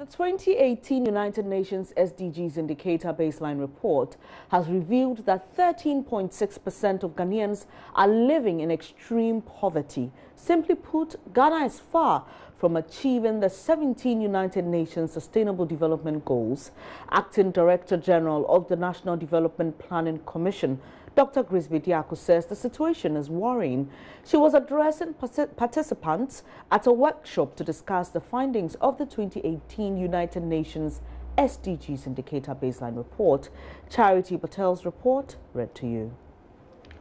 The 2018 United Nations SDGs Indicator Baseline Report has revealed that 13.6% of Ghanaians are living in extreme poverty. Simply put, Ghana is far from achieving the 17 United Nations Sustainable Development Goals. Acting Director General of the National Development Planning Commission, Dr. Grisby Diako, says the situation is worrying. She was addressing participants at a workshop to discuss the findings of the 2018 United Nations SDGs Indicator Baseline Report. Charity Patel's report read to you.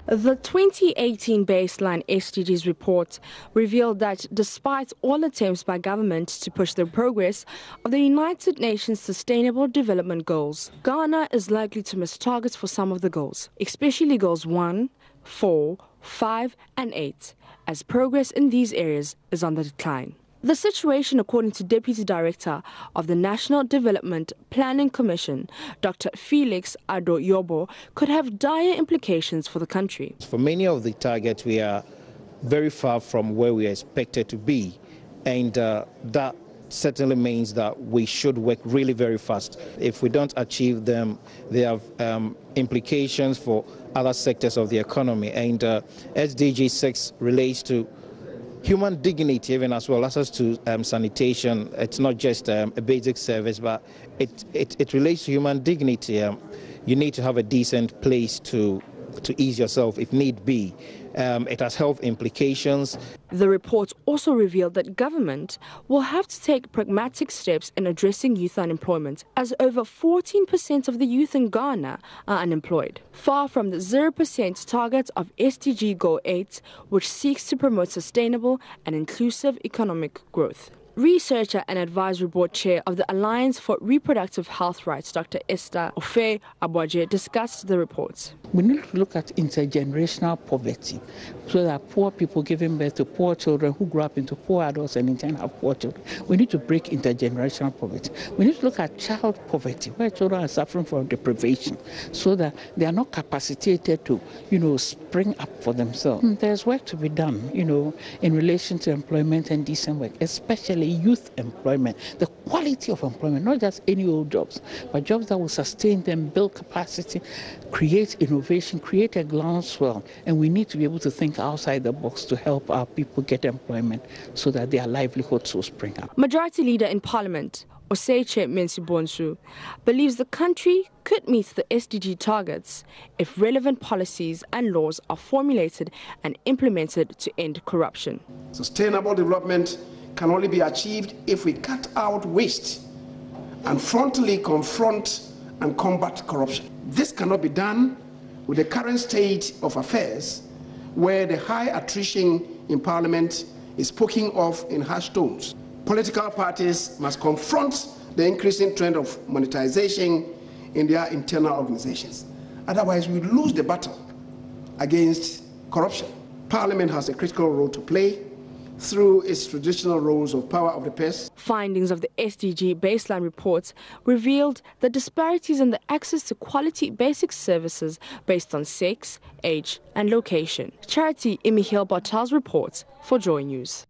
The 2018 Baseline SDGs report revealed that despite all attempts by governments to push the progress of the United Nations Sustainable Development Goals, Ghana is likely to miss targets for some of the goals, especially goals 1, 4, 5 and 8, as progress in these areas is on the decline. The situation, according to Deputy Director of the National Development Planning Commission, Dr. Felix Ado-Yobo, could have dire implications for the country. For many of the targets, we are very far from where we are expected to be, and that certainly means that we should work really very fast. If we don't achieve them, they have implications for other sectors of the economy, and SDG 6 relates to human dignity, even as well as to sanitation. It's not just a basic service, but it relates to human dignity. You need to have a decent place to ease yourself if need be. It has health implications. The report also revealed that government will have to take pragmatic steps in addressing youth unemployment, as over 14% of the youth in Ghana are unemployed, far from the 0% target of SDG Goal 8, which seeks to promote sustainable and inclusive economic growth. Researcher and advisory board chair of the Alliance for Reproductive Health Rights, Dr. Esther Ofe Abwaje, discussed the report. We need to look at intergenerational poverty, so that poor people giving birth to poor children who grow up into poor adults and in turn have poor children. We need to break intergenerational poverty. We need to look at child poverty, where children are suffering from deprivation, so that they are not capacitated to, spring up for themselves. There's work to be done, in relation to employment and decent work, especially youth employment, the quality of employment, not just any old jobs, but jobs that will sustain them, build capacity, create innovation, create a groundswell. And we need to be able to think outside the box to help our people get employment so that their livelihoods will spring up. Majority Leader in Parliament, Oseiche Mensi-Bonsu, believes the country could meet the SDG targets if relevant policies and laws are formulated and implemented to end corruption. Sustainable development can only be achieved if we cut out waste and frontally confront and combat corruption. This cannot be done with the current state of affairs, where the high attrition in Parliament is poking off in harsh tones. Political parties must confront the increasing trend of monetization in their internal organizations. Otherwise, we lose the battle against corruption. Parliament has a critical role to play through its traditional roles of power of the purse. Findings of the SDG baseline report revealed the disparities in the access to quality basic services based on sex, age and location. Charity Patel's report for JoyNews.